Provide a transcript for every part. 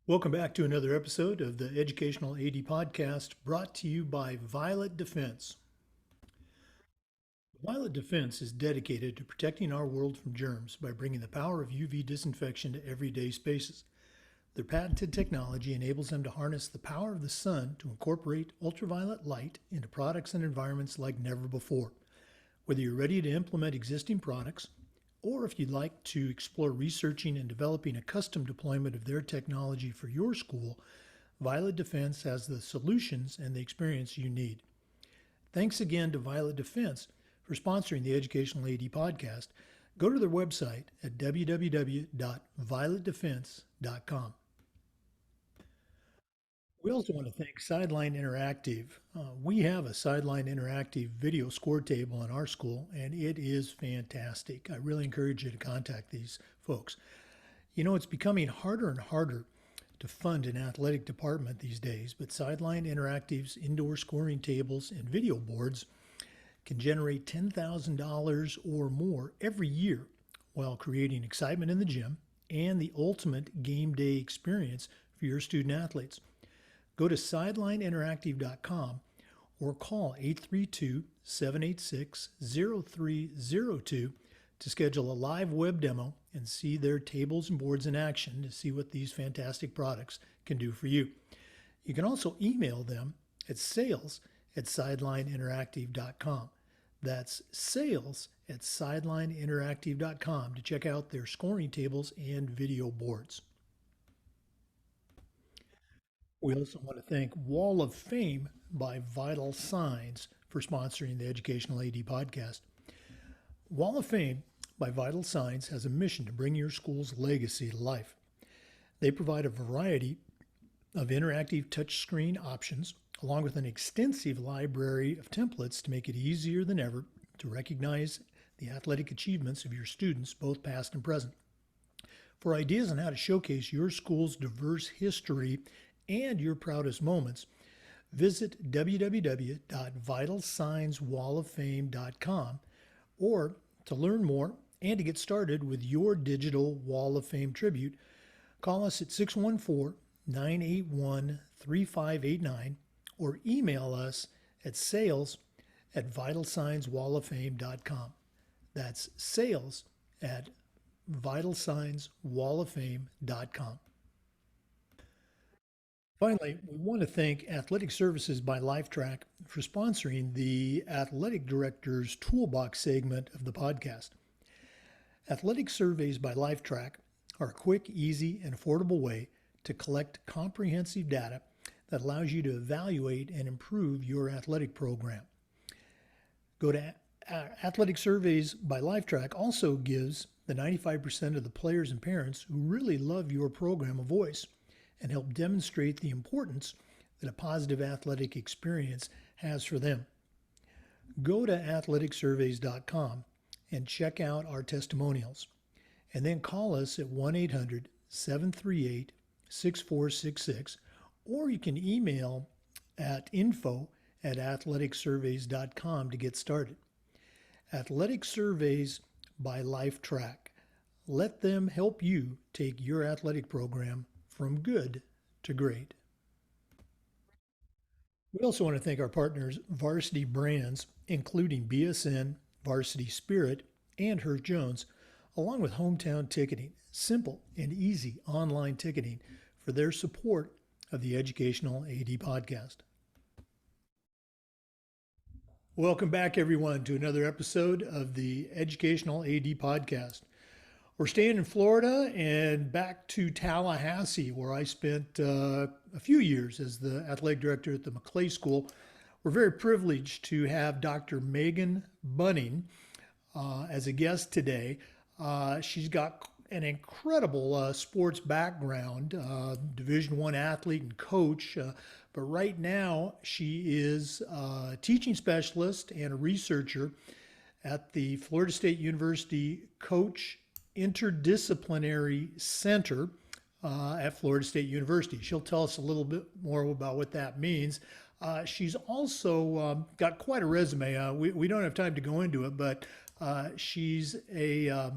Welcome back to another episode of the Educational AD Podcast brought to you by Violet Defense. Violet Defense is dedicated to protecting our world from germs by bringing the power of UV disinfection to everyday spaces. Their patented technology enables them to harness the power of the sun to incorporate ultraviolet light into products and environments like never before. Whether you're ready to implement existing products, or if you'd like to explore researching and developing a custom deployment of their technology for your school, Violet Defense has the solutions and the experience you need. Thanks again to Violet Defense for sponsoring the Educational AD Podcast. Go to their website at www.violetdefense.com. We also want to thank Sideline Interactive. We have a Sideline Interactive video score table in our school, and it is fantastic. I really encourage you to contact these folks. You know, it's becoming harder and harder to fund an athletic department these days, but Sideline Interactive's indoor scoring tables and video boards can generate $10,000 or more every year while creating excitement in the gym and the ultimate game day experience for your student athletes. Go to sidelineinteractive.com or call 832-786-0302 to schedule a live web demo and see their tables and boards in action to see what these fantastic products can do for you. You can also email them at sales@sidelineinteractive.com. That's sales@sidelineinteractive.com to check out their scoring tables and video boards. We also want to thank Wall of Fame by Vital Signs for sponsoring the Educational AD Podcast. Wall of Fame by Vital Signs has a mission to bring your school's legacy to life. They provide a variety of interactive touchscreen options, along with an extensive library of templates to make it easier than ever to recognize the athletic achievements of your students, both past and present. For ideas on how to showcase your school's diverse history and your proudest moments, visit www.vitalsignswalloffame.com, or to learn more and to get started with your digital Wall of Fame tribute, call us at 614-981-3589 or email us at sales@vitalsignswalloffame.com. That's sales@vitalsignswalloffame.com. Finally, we want to thank Athletic Services by Lifetrack for sponsoring the Athletic Director's Toolbox segment of the podcast. Athletic Surveys by Lifetrack are a quick, easy, and affordable way to collect comprehensive data that allows you to evaluate and improve your athletic program. Go to Athletic Surveys by Lifetrack also gives the 95% of the players and parents who really love your program a voice and help demonstrate the importance that a positive athletic experience has for them. Go to athleticsurveys.com and check out our testimonials, and then call us at 1-800-738-6466, or you can email at info@athleticsurveys.com to get started. Athletic Surveys by Lifetrack. Let them help you take your athletic program from good to great. We also want to thank our partners, Varsity Brands, including BSN, Varsity Spirit, and Hurt Jones, along with Hometown Ticketing, simple and easy online ticketing, for their support of the Educational AD Podcast. Welcome back, everyone, to another episode of the Educational AD Podcast. We're staying in Florida and back to Tallahassee, where I spent a few years as the athletic director at the McClay School. We're very privileged to have Dr. Megan Bunning as a guest today. She's got an incredible sports background, Division I athlete and coach, but right now she is a teaching specialist and a researcher at the Florida State University COACH Interdisciplinary Center at Florida State University. She'll tell us a little bit more about what that means. She's also got quite a resume. We don't have time to go into it, but she's a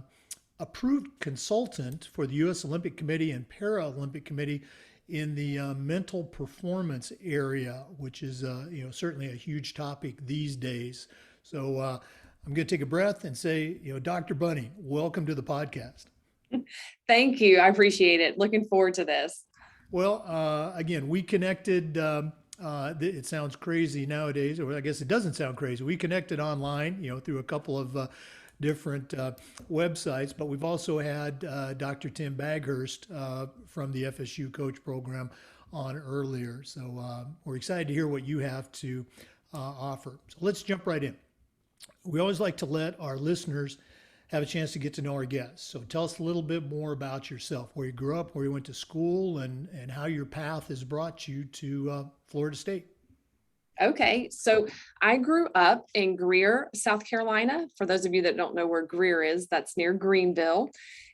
approved consultant for the U.S. Olympic Committee and Paralympic Committee in the mental performance area, which is certainly a huge topic these days. So I'm going to take a breath and say, Dr. Bunning, welcome to the podcast. Thank you. I appreciate it. Looking forward to this. Well, again, we connected. It sounds crazy nowadays, or I guess it doesn't sound crazy. We connected online, through a couple of different websites, but we've also had Dr. Tim Baghurst from the FSU COACH program on earlier. So we're excited to hear what you have to offer. So let's jump right in. We always like to let our listeners have a chance to get to know our guests. So tell us a little bit more about yourself, where you grew up, where you went to school, and how your path has brought you to Florida State. Okay, so I grew up in Greer, South Carolina. For those of you that don't know where Greer is, that's near Greenville,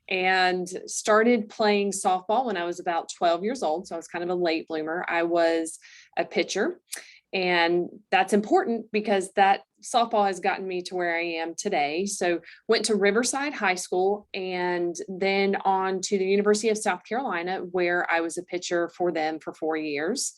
and started playing softball when I was about 12 years old. So I was kind of a late bloomer. I was a pitcher, and that's important because that softball has gotten me to where I am today. So went to Riverside High School and then on to the University of South Carolina, where I was a pitcher for them for 4 years.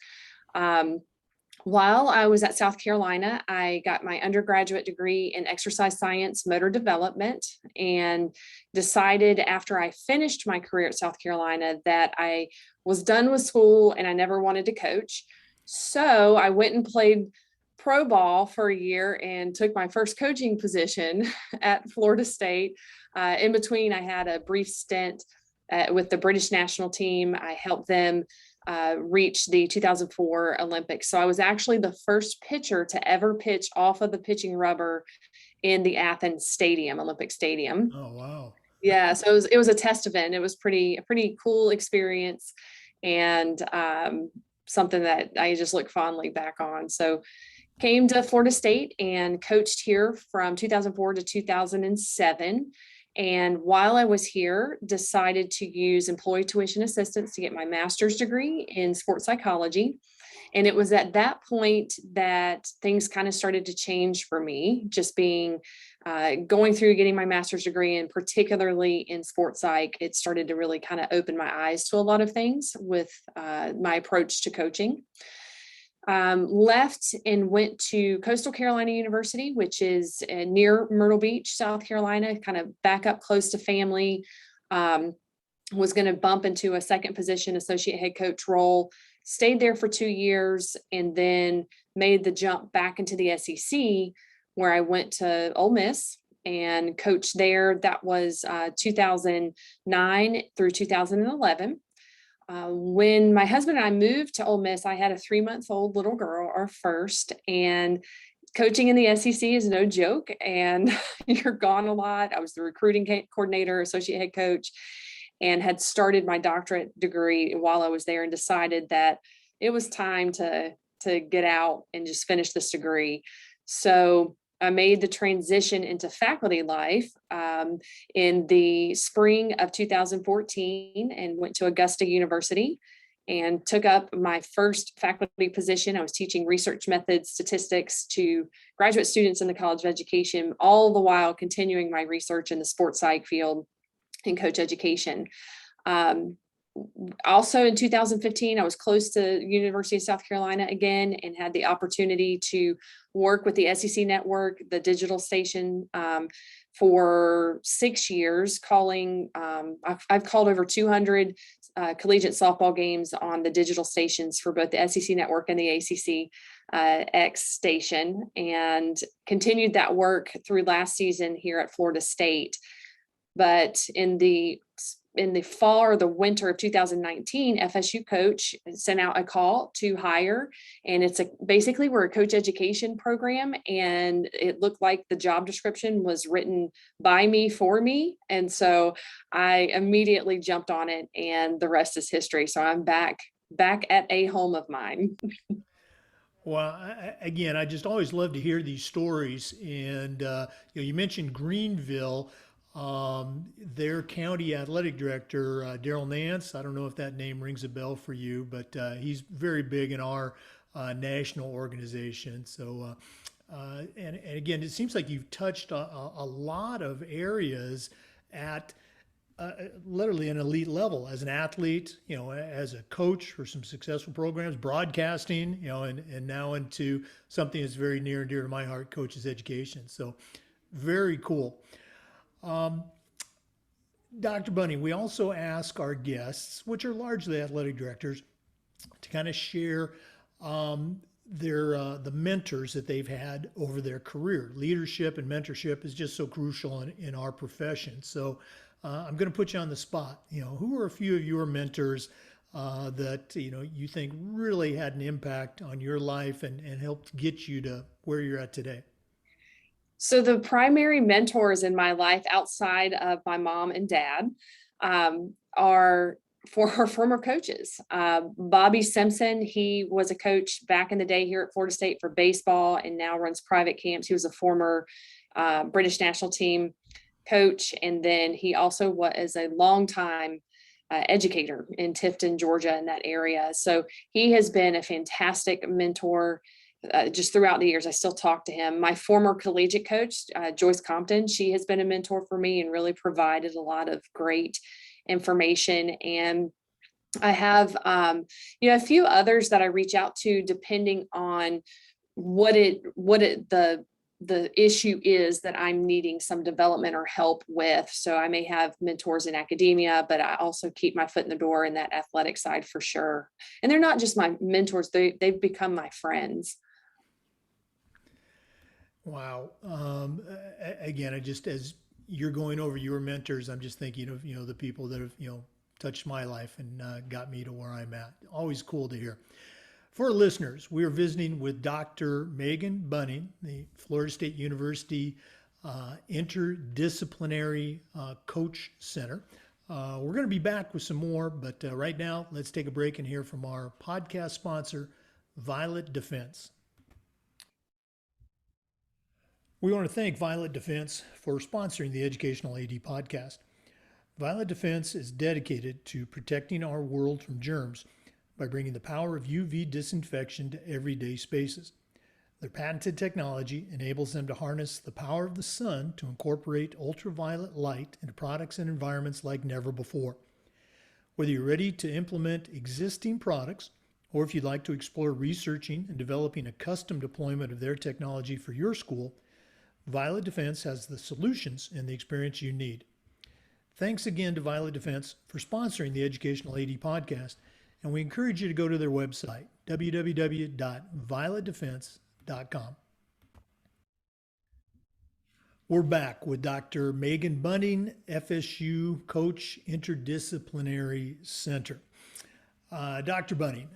While I was at South Carolina, I got my undergraduate degree in exercise science, motor development, and decided after I finished my career at South Carolina that I was done with school and I never wanted to coach. So I went and played pro ball for a year and took my first coaching position at Florida State. In between, I had a brief stint with the British national team. I helped them reach the 2004 Olympics. So I was actually the first pitcher to ever pitch off of the pitching rubber in the Athens Stadium, Olympic Stadium. Oh, wow. Yeah, so it was a test event. It was a pretty cool experience, and something that I just look fondly back on. So came to Florida State and coached here from 2004 to 2007. And while I was here, decided to use employee tuition assistance to get my master's degree in sports psychology. And it was at that point that things kind of started to change for me, just being going through getting my master's degree, and particularly in sports psych. It started to really kind of open my eyes to a lot of things with my approach to coaching. Left and went to Coastal Carolina University, which is near Myrtle Beach, South Carolina, kind of back up close to family. Was going to bump into a second position, associate head coach role, stayed there for 2 years, and then made the jump back into the SEC, where I went to Ole Miss and coached there. That was 2009 through 2011. When my husband and I moved to Ole Miss, I had a 3-month-old little girl, our first, and coaching in the SEC is no joke, and you're gone a lot. I was the recruiting coordinator, associate head coach, and had started my doctorate degree while I was there, and decided that it was time to get out and just finish this degree. So I made the transition into faculty life in the spring of 2014 and went to Augusta University and took up my first faculty position. I was teaching research methods, statistics to graduate students in the College of Education, all the while continuing my research in the sports psych field and coach education. Also in 2015, I was close to University of South Carolina again and had the opportunity to work with the SECNetwork, the digital station, for 6 years, calling. I've called over 200 collegiate softball games on the digital stations for both the SECNetwork and the ACCx station, and continued that work through last season here at Florida State. But in the fall or the winter of 2019, FSU COACH sent out a call to hire, and basically we're a coach education program, and it looked like the job description was written by me for me. And so I immediately jumped on it, and the rest is history. So I'm back at a home of mine. Well, again, I just always love to hear these stories. And you mentioned Greenville. Their county athletic director, Daryl Nance. I don't know if that name rings a bell for you, but he's very big in our national organization. So, and again, it seems like you've touched a lot of areas at literally an elite level as an athlete, as a coach for some successful programs, broadcasting, and now into something that's very near and dear to my heart, coach's education. So very cool. Dr. Bunning, we also ask our guests, which are largely athletic directors, to kind of share the mentors that they've had over their career. Leadership and mentorship is just so crucial in our profession. So I'm going to put you on the spot. Who are a few of your mentors that you think really had an impact on your life and helped get you to where you're at today? So the primary mentors in my life outside of my mom and dad are for her former coaches. Bobby Simpson, he was a coach back in the day here at Florida State for baseball and now runs private camps. He was a former British national team coach. And then he also was a longtime educator in Tifton, Georgia, in that area. So he has been a fantastic mentor just throughout the years. I still talk to him. My former collegiate coach, Joyce Compton, she has been a mentor for me and really provided a lot of great information. And I have, a few others that I reach out to depending on the issue is that I'm needing some development or help with. So I may have mentors in academia, but I also keep my foot in the door in that athletic side for sure. And they're not just my mentors, they've become my friends. Wow. Again, as you're going over your mentors, I'm just thinking of, the people that have, touched my life and got me to where I'm at. Always cool to hear. For our listeners, we are visiting with Dr. Megan Bunning, the Florida State University Interdisciplinary Coach Center. We're going to be back with some more, but right now, let's take a break and hear from our podcast sponsor, Violet Defense. We want to thank Violet Defense for sponsoring the Educational AD podcast. Violet Defense is dedicated to protecting our world from germs by bringing the power of UV disinfection to everyday spaces. Their patented technology enables them to harness the power of the sun to incorporate ultraviolet light into products and environments like never before. Whether you're ready to implement existing products or if you'd like to explore researching and developing a custom deployment of their technology for your school, Violet Defense has the solutions and the experience you need. Thanks again to Violet Defense for sponsoring the Educational AD podcast, and we encourage you to go to their website, www.violetdefense.com. We're back with Dr. Megan Bunning, FSU COACH Interdisciplinary Center. Dr. Bunning,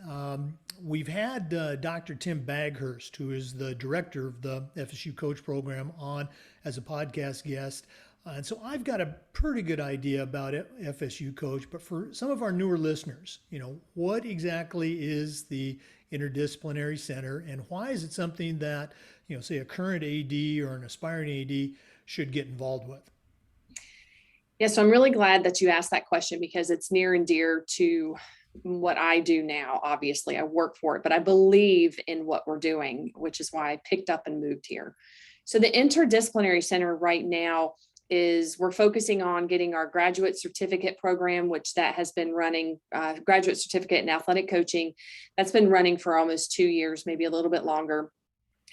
we've had Dr. Tim Baghurst, who is the director of the FSU COACH program, on as a podcast guest. And so I've got a pretty good idea about FSU COACH, but for some of our newer listeners, what exactly is the Interdisciplinary Center and why is it something that, say a current AD or an aspiring AD should get involved with? Yeah, so I'm really glad that you asked that question because it's near and dear to what I do now. Obviously, I work for it, but I believe in what we're doing, which is why I picked up and moved here. So the Interdisciplinary Center right now we're focusing on getting our graduate certificate program, which that has been running, graduate certificate in athletic coaching. That's been running for almost 2 years, maybe a little bit longer.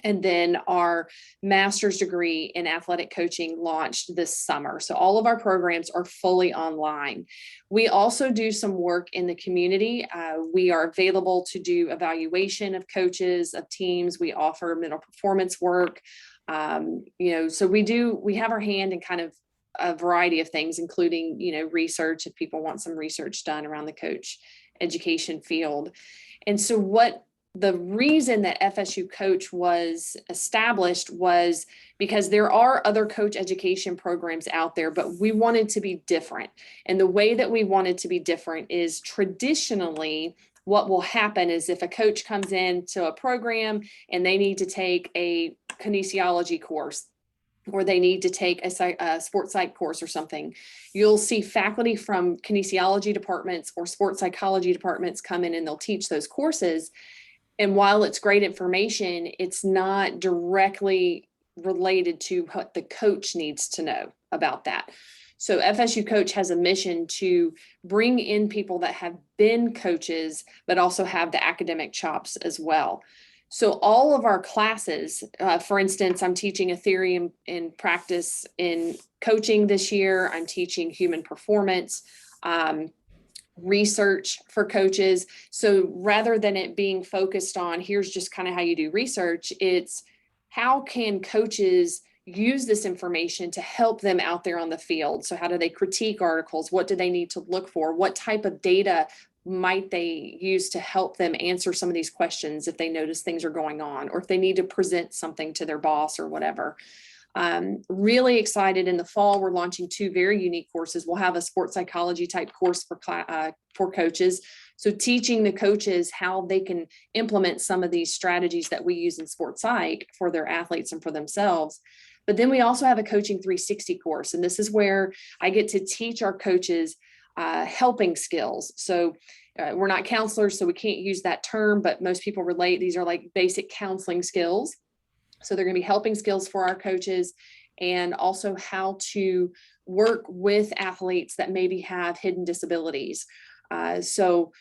And then our master's degree in athletic coaching launched this summer. So all of our programs are fully online. We also do some work in the community. We are available to do evaluation of coaches, of teams. We offer mental performance work. So we have our hand in kind of a variety of things, including, research if people want some research done around the coach education field. And so the reason that FSU COACH was established was because there are other coach education programs out there, but we wanted to be different. And the way that we wanted to be different is traditionally what will happen is if a coach comes into a program and they need to take a kinesiology course, or they need to take a sports psych course or something, you'll see faculty from kinesiology departments or sports psychology departments come in and they'll teach those courses. And while it's great information, it's not directly related to what the coach needs to know about that. So FSU Coach has a mission to bring in people that have been coaches, but also have the academic chops as well. So all of our classes, for instance, I'm teaching a theory and practice in coaching this year. I'm teaching human performance, research for coaches. So rather than it being focused on here's just kind of how you do research, it's how can coaches use this information to help them out there on the field? So how do they critique articles? What do they need to look for? What type of data might they use to help them answer some of these questions if they notice things are going on, or if they need to present something to their boss or whatever? Really excited. In the fall, we're launching 2 very unique courses. We'll have a sports psychology type course for coaches. So teaching the coaches how they can implement some of these strategies that we use in sports psych for their athletes and for themselves. But then we also have a coaching 360 course. And this is where I get to teach our coaches helping skills. So we're not counselors, so we can't use that term, but most people relate. These are like basic counseling skills. So they're going to be helping skills for our coaches, and also how to work with athletes that maybe have hidden disabilities. So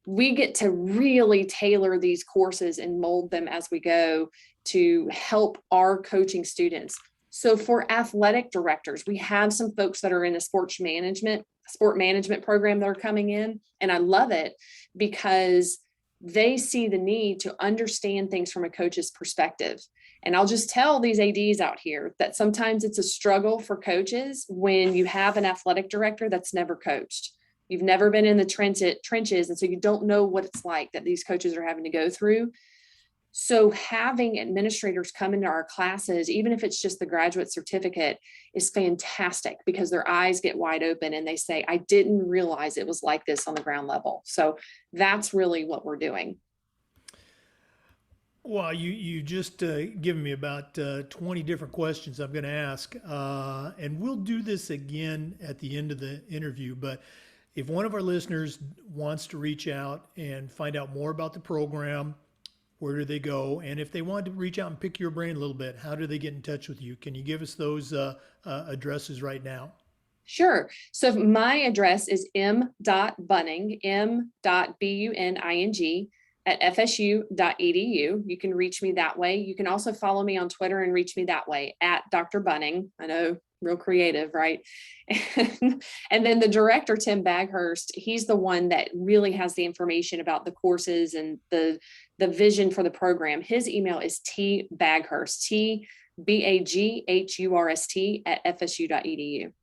we get to really tailor these courses and mold them as we go to help our coaching students. So for athletic directors, we have some folks that are in a sport management program that are coming in, and I love it because they see the need to understand things from a coach's perspective. And I'll just tell these ADs out here that sometimes it's a struggle for coaches when you have an athletic director that's never coached. You've never been in the trenches, and so you don't know what it's like that these coaches are having to go through. So having administrators come into our classes, even if it's just the graduate certificate, is fantastic because their eyes get wide open and they say, I didn't realize it was like this on the ground level. So that's really what we're doing. Well, you just given me about 20 different questions I'm going to ask, and we'll do this again at the end of the interview. But if one of our listeners wants to reach out and find out more about the program, where do they go? And if they want to reach out and pick your brain a little bit, how do they get in touch with you? Can you give us those addresses right now? Sure. So my address is m.bunning, m.buning at fsu.edu. You can reach me that way. You can also follow me on Twitter and reach me that way at Dr. Bunning. I know, real creative, right? And then the director, Tim Baghurst, he's the one that really has the information about the courses and the vision for the program. His email is tbaghurst, tbaghurst at fsu.edu.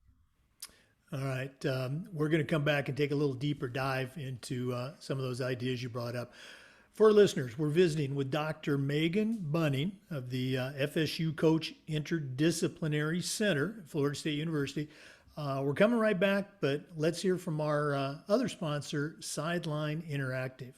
All right. We're going to come back and take a little deeper dive into some of those ideas you brought up. For our listeners, we're visiting with Dr. Megan Bunning of the FSU COACH Interdisciplinary Center at Florida State University. We're coming right back, but let's hear from our other sponsor, Sideline Interactive.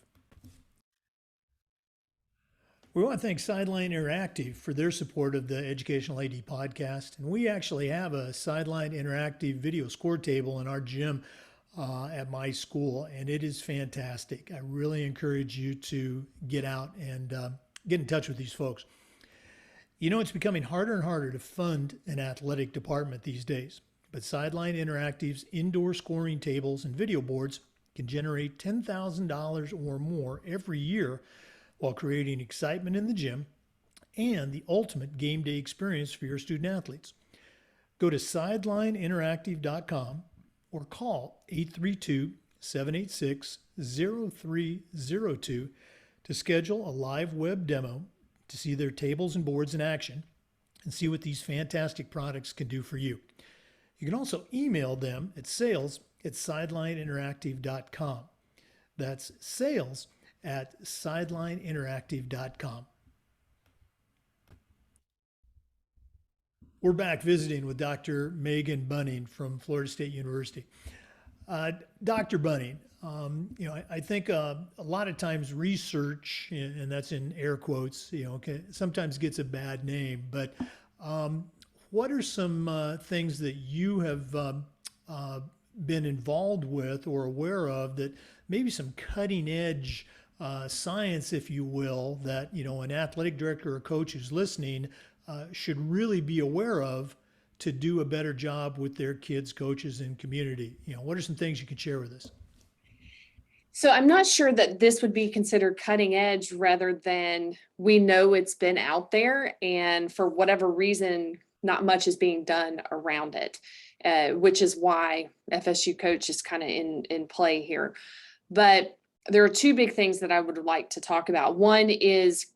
We want to thank Sideline Interactive for their support of the Educational AD podcast. And we actually have a Sideline Interactive video score table in our gym at my school, and it is fantastic. I really encourage you to get out and get in touch with these folks. You know, it's becoming harder and harder to fund an athletic department these days, but Sideline Interactive's indoor scoring tables and video boards can generate $10,000 or more every year while creating excitement in the gym and the ultimate game day experience for your student athletes. Go to sidelineinteractive.com or call 832-786-0302 to schedule a live web demo to see their tables and boards in action and see what these fantastic products can do for you. You can also email them at sales@sidelineinteractive.com. That's sales@sidelineinteractive.com. We're back visiting with Dr. Megan Bunning from Florida State University. Dr. Bunning, I think a lot of times research, and that's in air quotes, sometimes gets a bad name, but what are some things that you have been involved with or aware of that maybe some cutting edge science, if you will, that, an athletic director or coach who's listening should really be aware of to do a better job with their kids, coaches, and community? What are some things you can share with us? So I'm not sure that this would be considered cutting edge, rather than we know it's been out there, and for whatever reason, not much is being done around it, which is why FSU Coach is kind of in play here. But there are two big things that I would like to talk about. One is,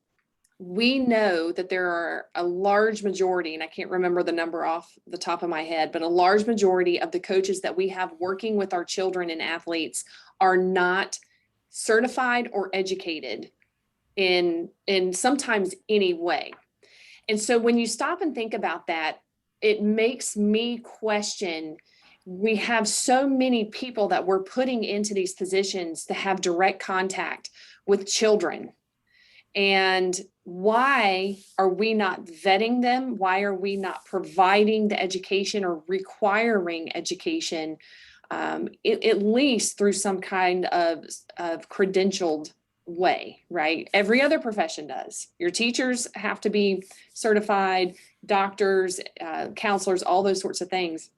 we know that there are a large majority, and I can't remember the number off the top of my head, but a large majority of the coaches that we have working with our children and athletes are not certified or educated in sometimes any way. And so when you stop and think about that, it makes me question, we have so many people that we're putting into these positions to have direct contact with children. And why are we not vetting them? Why are we not providing the education or requiring education, at least through some kind of credentialed way, right? Every other profession does. Your teachers have to be certified, doctors, counselors, all those sorts of things.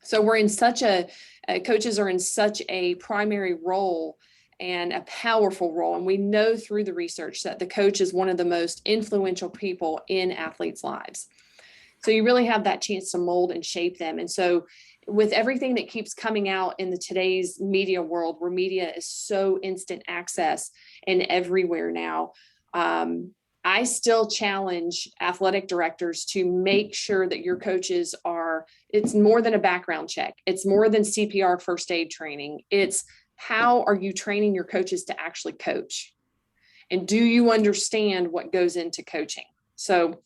So we're in such coaches are in such a primary role and a powerful role. And we know through the research that the coach is one of the most influential people in athletes' lives. So you really have that chance to mold and shape them. And so with everything that keeps coming out in today's media world, where media is so instant access and everywhere now, I still challenge athletic directors to make sure that your coaches it's more than a background check. It's more than CPR first aid training. It's, how are you training your coaches to actually coach? And do you understand what goes into coaching? So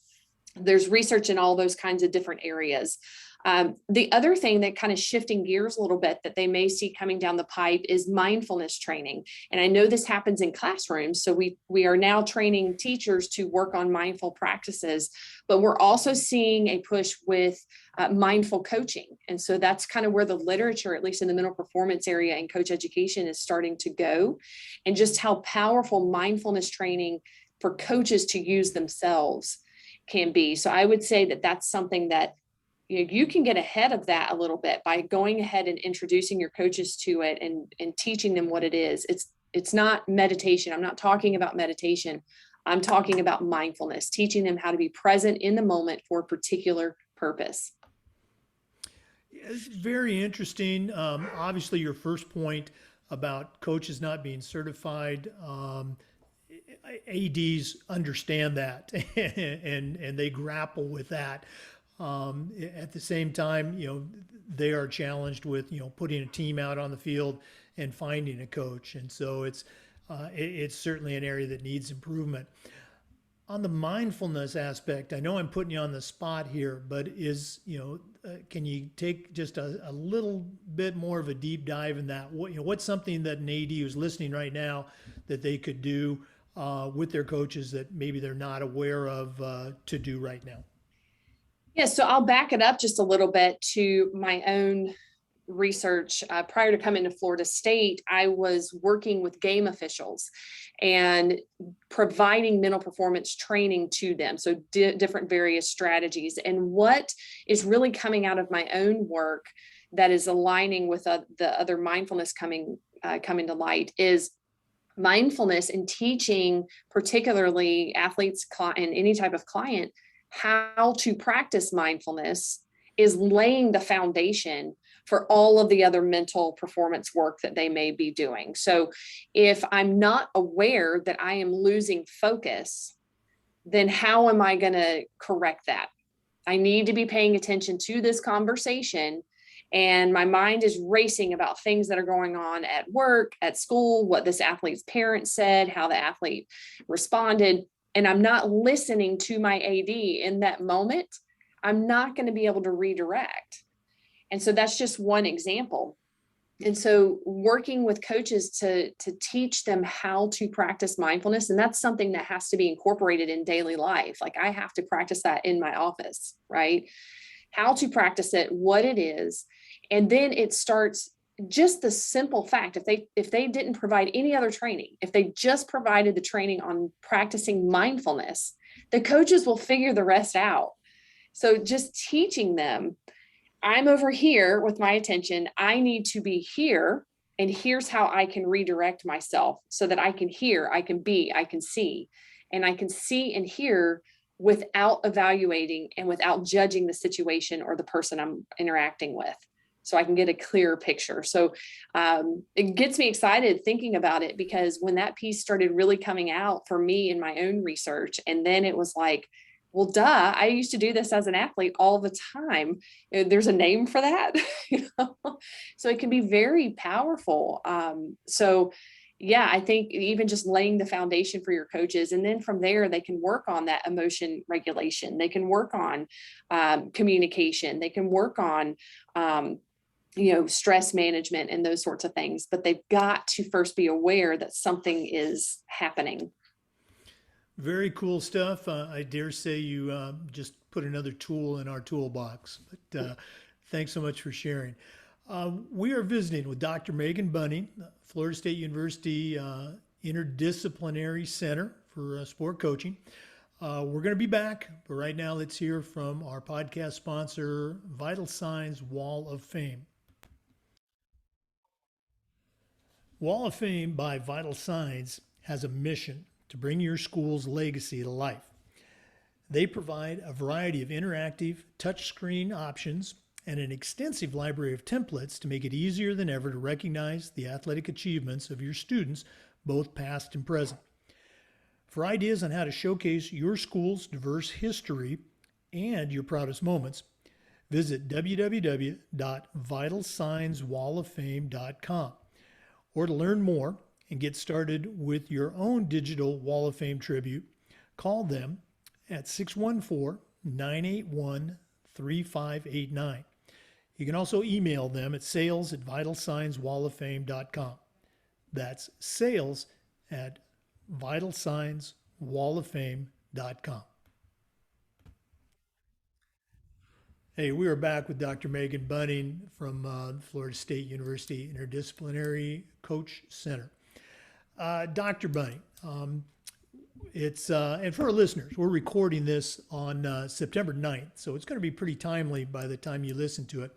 there's research in all those kinds of different areas. The other thing that kind of shifting gears a little bit that they may see coming down the pipe is mindfulness training. And I know this happens in classrooms. So we are now training teachers to work on mindful practices, but we're also seeing a push with mindful coaching. And so that's kind of where the literature, at least in the mental performance area and coach education, is starting to go, and just how powerful mindfulness training for coaches to use themselves can be. So I would say that that's something that you can get ahead of that a little bit by going ahead and introducing your coaches to it and teaching them what it is. It's not meditation. I'm not talking about meditation. I'm talking about mindfulness, teaching them how to be present in the moment for a particular purpose. It's very interesting. Obviously, your first point about coaches not being certified, ADs understand that and they grapple with that. At the same time, they are challenged with, putting a team out on the field and finding a coach. And so it's certainly an area that needs improvement. On the mindfulness aspect, I know I'm putting you on the spot here, but can you take just a little bit more of a deep dive in that? What's something that an AD who's listening right now that they could do with their coaches that maybe they're not aware of to do right now? Yeah, so I'll back it up just a little bit to my own research. Prior to coming to Florida State, I was working with game officials and providing mental performance training to them. So different various strategies. And what is really coming out of my own work that is aligning with the other mindfulness coming to light is mindfulness in teaching, particularly athletes and any type of client, how to practice mindfulness is laying the foundation for all of the other mental performance work that they may be doing. So if I'm not aware that I am losing focus, then how am I going to correct that? I need to be paying attention to this conversation, and my mind is racing about things that are going on at work, at school, what this athlete's parents said, how the athlete responded, and I'm not listening to my AD in that moment, I'm not going to be able to redirect. And so that's just one example. And so working with coaches to teach them how to practice mindfulness, and that's something that has to be incorporated in daily life. Like I have to practice that in my office, right? How to practice it, what it is. And then it starts just the simple fact, if they didn't provide any other training, if they just provided the training on practicing mindfulness, the coaches will figure the rest out. So just teaching them, I'm over here with my attention. I need to be here. And here's how I can redirect myself so that I can hear, I can be, I can see, and I can see and hear without evaluating and without judging the situation or the person I'm interacting with. So I can get a clearer picture. So it gets me excited thinking about it, because when that piece started really coming out for me in my own research, and then it was like, well, duh, I used to do this as an athlete all the time. There's a name for that, So it can be very powerful. So yeah, I think even just laying the foundation for your coaches, and then from there, they can work on that emotion regulation. They can work on communication. They can work on, stress management and those sorts of things. But they've got to first be aware that something is happening. Very cool stuff. I dare say you just put another tool in our toolbox. But thanks so much for sharing. We are visiting with Dr. Megan Bunning, Florida State University Interdisciplinary Center for Sport Coaching. We're going to be back, but right now let's hear from our podcast sponsor, Vital Signs Wall of Fame. Wall of Fame by Vital Signs has a mission to bring your school's legacy to life. They provide a variety of interactive touchscreen options and an extensive library of templates to make it easier than ever to recognize the athletic achievements of your students, both past and present. For ideas on how to showcase your school's diverse history and your proudest moments, visit www.vitalsignswalloffame.com. Or to learn more and get started with your own digital Wall of Fame tribute, call them at 614-981-3589. You can also email them at sales@vitalsignswalloffame.com. That's sales@vitalsignswalloffame.com. Hey, we are back with Dr. Megan Bunning from Florida State University Interdisciplinary Coach Center. Dr. Bunning, and for our listeners, we're recording this on September 9th, so it's going to be pretty timely by the time you listen to it.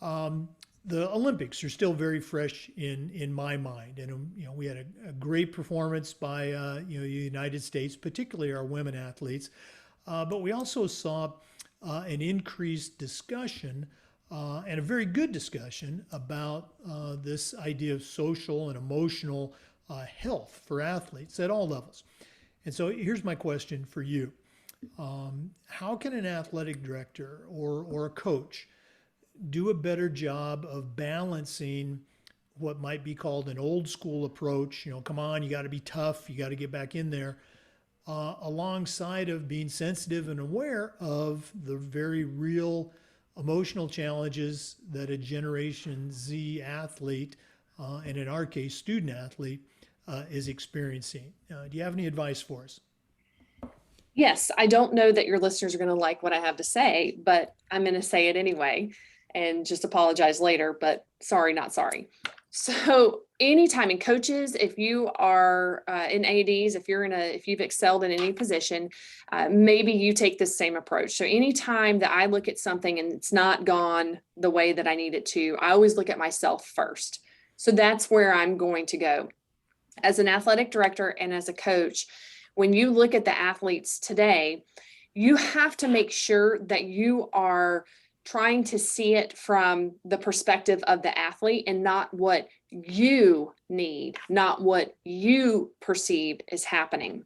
The Olympics are still very fresh in my mind, and we had a great performance by the United States, particularly our women athletes, but we also saw an increased discussion and a very good discussion about this idea of social and emotional health for athletes at all levels. And so here's my question for you. How can an athletic director or a coach do a better job of balancing what might be called an old school approach? Come on, you got to be tough, you got to get back in there, alongside of being sensitive and aware of the very real emotional challenges that a Generation Z athlete, and in our case, student athlete, is experiencing. Do you have any advice for us? Yes, I don't know that your listeners are going to like what I have to say, but I'm going to say it anyway and just apologize later, but sorry, not sorry. So anytime in coaches, if you are in ADs, if you've excelled in any position, maybe you take the same approach. So anytime that I look at something and it's not gone the way that I need it to, I always look at myself first. So that's where I'm going to go. As an athletic director and as a coach, when you look at the athletes today, you have to make sure that you are trying to see it from the perspective of the athlete and not what you need, not what you perceive is happening.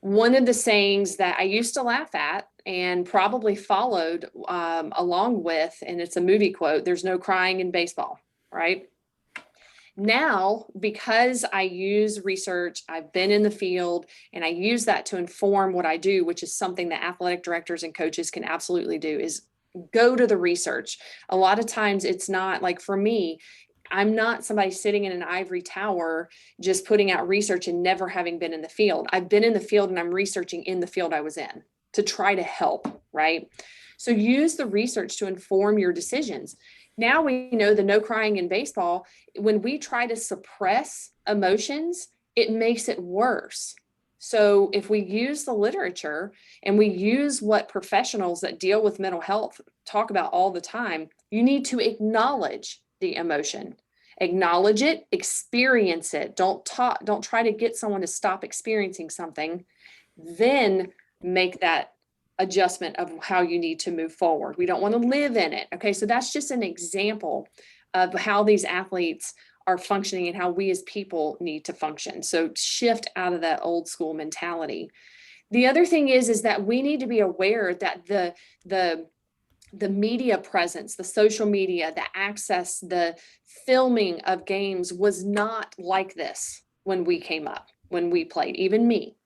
One of the sayings that I used to laugh at and probably followed along with, and it's a movie quote, there's no crying in baseball, right? Now, because I use research, I've been in the field, and I use that to inform what I do, which is something that athletic directors and coaches can absolutely do, is go to the research. A lot of times it's not like, for me, I'm not somebody sitting in an ivory tower just putting out research and never having been in the field. I've been in the field and I'm researching in the field I was in to try to help, right? So use the research to inform your decisions. Now we know the no crying in baseball. When we try to suppress emotions, it makes it worse. So if we use the literature and we use what professionals that deal with mental health talk about all the time, you need to acknowledge the emotion. Acknowledge it, experience it. Don't try to get someone to stop experiencing something, then make that adjustment of how you need to move forward. We don't want to live in it. Okay, so that's just an example of how these athletes are functioning and how we as people need to function. So shift out of that old school mentality. The other thing is that we need to be aware that the media presence, the social media, the access, the filming of games was not like this when we came up, when we played, even me.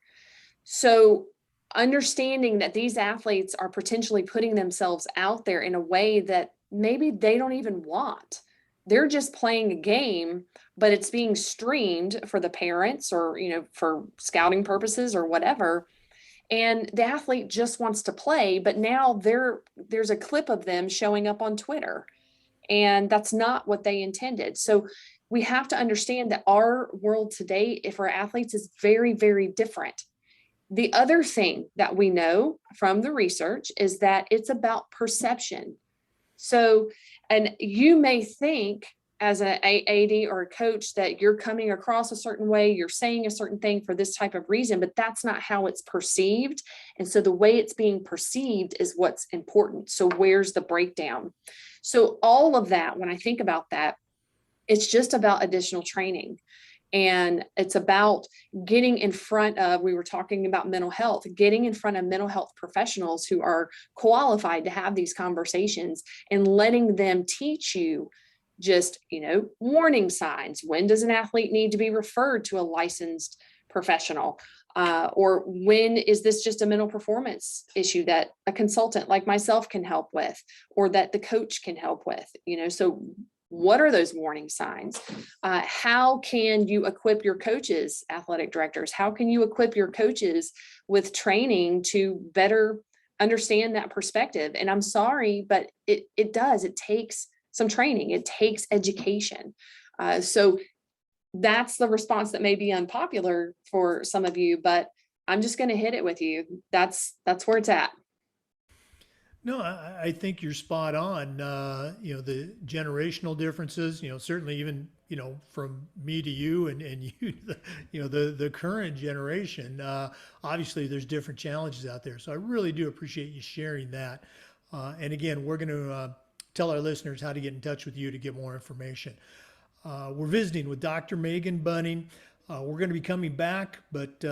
So understanding that these athletes are potentially putting themselves out there in a way that maybe they don't even want. They're just playing a game, but it's being streamed for the parents or, for scouting purposes or whatever. And the athlete just wants to play, but now there's a clip of them showing up on Twitter, and that's not what they intended. So we have to understand that our world today, if our athletes, is very, very different. The other thing that we know from the research is that it's about perception. So, and you may think as an AD or a coach that you're coming across a certain way, you're saying a certain thing for this type of reason, but that's not how it's perceived. And so the way it's being perceived is what's important. So where's the breakdown? So all of that, when I think about that, it's just about additional training. And it's about getting in front of, we were talking about mental health, getting in front of mental health professionals who are qualified to have these conversations and letting them teach you just, warning signs. When does an athlete need to be referred to a licensed professional? Or when is this just a mental performance issue that a consultant like myself can help with, or that the coach can help with? So what are those warning signs? How can you equip your coaches, athletic directors? How can you equip your coaches with training to better understand that perspective? And I'm sorry, but it does. It takes some training. It takes education. So that's the response that may be unpopular for some of you, but I'm just going to hit it with you. That's where it's at. No, I think you're spot on. The generational differences, certainly even, from me to you and you, the current generation, obviously there's different challenges out there. So I really do appreciate you sharing that. And again, we're going to tell our listeners how to get in touch with you to get more information. We're visiting with Dr. Megan Bunning. We're going to be coming back, but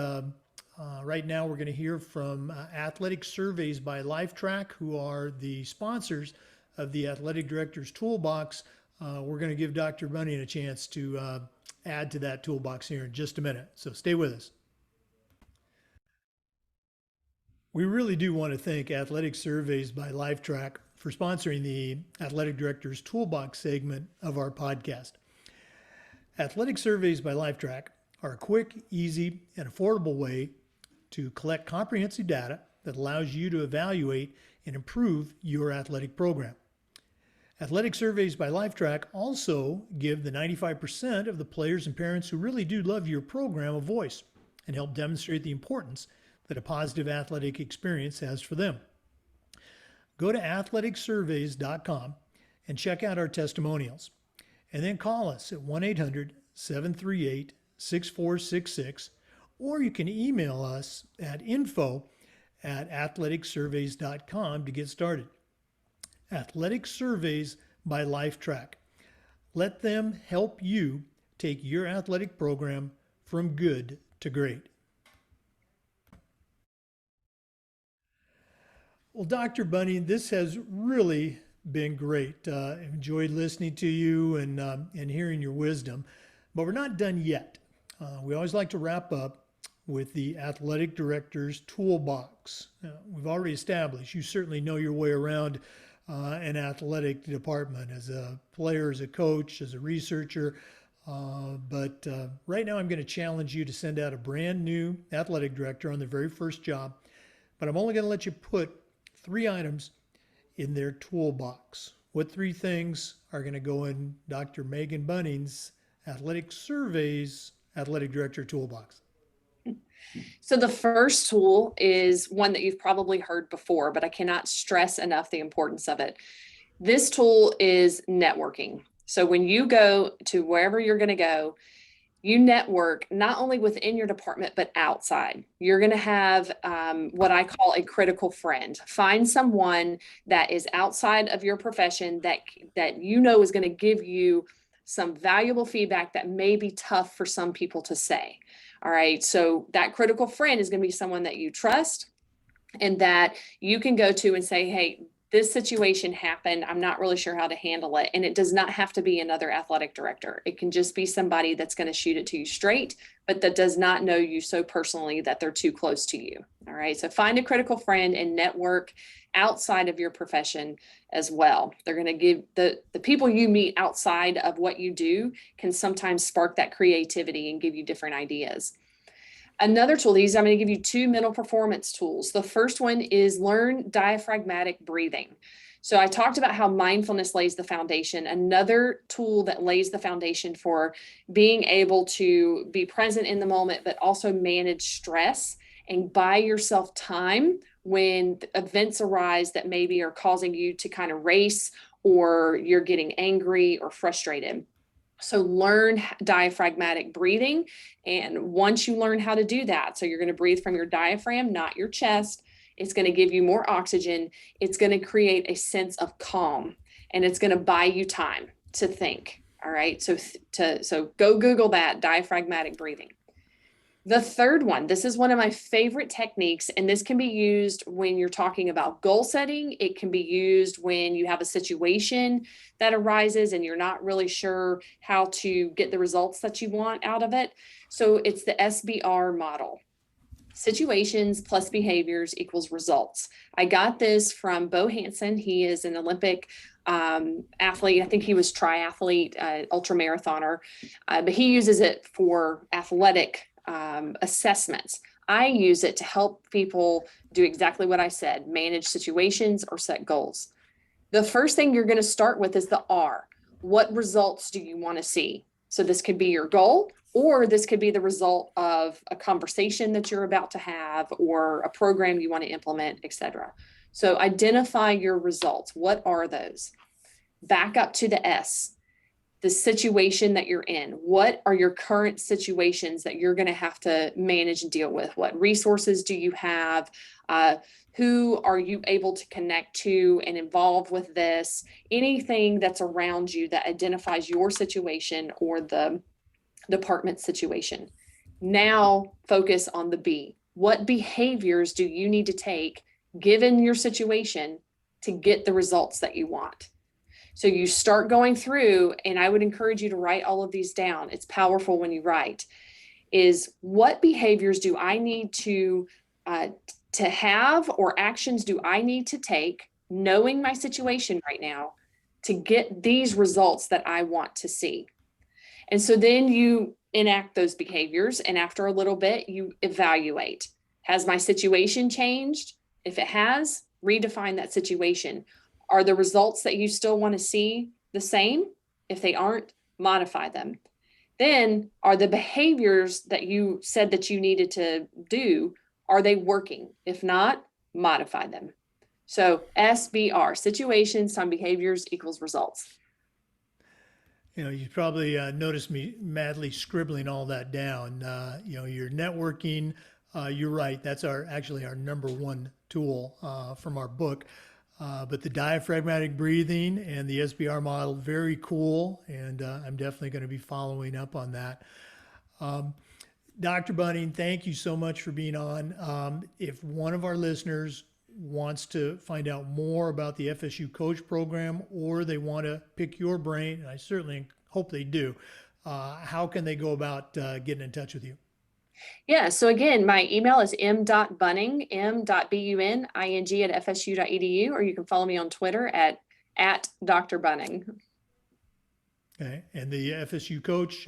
right now we're going to hear from Athletic Surveys by Lifetrack, who are the sponsors of the Athletic Director's Toolbox. We're going to give Dr. Bunning a chance to add to that toolbox here in just a minute. So stay with us. We really do want to thank Athletic Surveys by Lifetrack for sponsoring the Athletic Director's Toolbox segment of our podcast. Athletic Surveys by Lifetrack are a quick, easy, and affordable way to collect comprehensive data that allows you to evaluate and improve your athletic program. Athletic Surveys by Lifetrack also give the 95% of the players and parents who really do love your program a voice and help demonstrate the importance that a positive athletic experience has for them. Go to athleticsurveys.com and check out our testimonials, and then call us at 1-800-738-6466, or you can email us at info@athleticsurveys.com to get started. Athletic Surveys by Lifetrack. Let them help you take your athletic program from good to great. Well, Dr. Bunning, this has really been great. I've enjoyed listening to you and hearing your wisdom, but we're not done yet. We always like to wrap up with the Athletic Director's Toolbox. We've already established you certainly know your way around an athletic department as a player, as a coach, as a researcher. But right now I'm going to challenge you to send out a brand new athletic director on their very first job. But I'm only going to let you put 3 items in their toolbox. What 3 things are going to go in Dr. Megan Bunning's Athletic Surveys Athletic Director Toolbox? So the first tool is one that you've probably heard before, but I cannot stress enough the importance of it. This tool is networking. So when you go to wherever you're going to go, you network not only within your department, but outside. You're going to have what I call a critical friend. Find someone that is outside of your profession that you know is going to give you some valuable feedback that may be tough for some people to say. All right. So that critical friend is going to be someone that you trust and that you can go to and say, hey, this situation happened. I'm not really sure how to handle it. And it does not have to be another athletic director. It can just be somebody that's going to shoot it to you straight, but that does not know you so personally that they're too close to you. All right. So find a critical friend and network outside of your profession as well. They're going to give the people you meet outside of what you do can sometimes spark that creativity and give you different ideas. Another tool, I'm going to give you 2 mental performance tools. The first one is learn diaphragmatic breathing. So I talked about how mindfulness lays the foundation. Another tool that lays the foundation for being able to be present in the moment, but also manage stress and buy yourself time when events arise that maybe are causing you to kind of race or you're getting angry or frustrated. So learn diaphragmatic breathing. And once you learn how to do that, so you're going to breathe from your diaphragm, not your chest. It's going to give you more oxygen. It's going to create a sense of calm and it's going to buy you time to think. All right. So go Google that diaphragmatic breathing. The third one, this is one of my favorite techniques, and this can be used when you're talking about goal setting. It can be used when you have a situation that arises and you're not really sure how to get the results that you want out of it. So it's the SBR model. Situations plus behaviors equals results. I got this from Bo Hansen. He is an Olympic athlete. I think he was triathlete, ultramarathoner, but he uses it for athletic assessments. I use it to help people do exactly what I said, manage situations or set goals. The first thing you're going to start with is the R. What results do you want to see? So this could be your goal, or this could be the result of a conversation that you're about to have or a program you want to implement, etc. So identify your results. What are those? Back up to the S. The situation that you're in. What are your current situations that you're going to have to manage and deal with? What resources do you have? Who are you able to connect to and involve with this? Anything that's around you that identifies your situation or the department situation. Now focus on the B. What behaviors do you need to take given your situation to get the results that you want? So you start going through, and I would encourage you to write all of these down. It's powerful when you write. Is what behaviors do I need to have, or actions do I need to take, knowing my situation right now, to get these results that I want to see? And so then you enact those behaviors, and after a little bit, you evaluate. Has my situation changed? If it has, redefine that situation. Are the results that you still want to see the same? If they aren't, modify them. Then are the behaviors that you said that you needed to do, are they working? If not, modify them. So SBR, situations times behaviors equals results. You probably noticed me madly scribbling all that down. Your networking, you're right. That's actually our number one tool from our book. But the diaphragmatic breathing and the SBR model, very cool. And I'm definitely going to be following up on that. Dr. Bunning, thank you so much for being on. If one of our listeners wants to find out more about the FSU Coach program, or they want to pick your brain, and I certainly hope they do, how can they go about getting in touch with you? Yeah, so again, my email is m.bunning, m.buning at fsu.edu, or you can follow me on Twitter at Dr. Bunning. Okay, and the FSU Coach,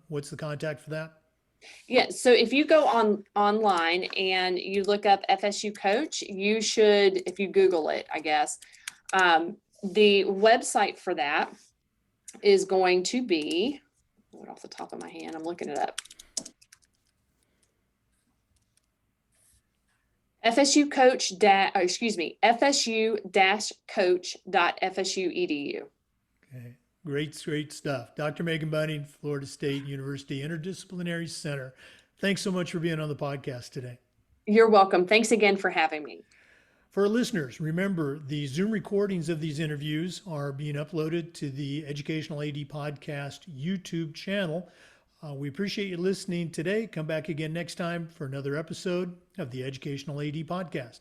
what's the contact for that? Yeah, so if you go online and you look up FSU Coach, you should, if you Google it, I guess, the website for that is going to be, off the top of my hand, I'm looking it up. FSU coach FSU-coach.fsu.edu. Okay. Great stuff. Dr. Megan Bunning, Florida State University Interdisciplinary Center. Thanks so much for being on the podcast today. You're welcome. Thanks again for having me. For our listeners, remember the Zoom recordings of these interviews are being uploaded to the Educational AD Podcast YouTube channel. We appreciate you listening today. Come back again next time for another episode of the Educational AD Podcast.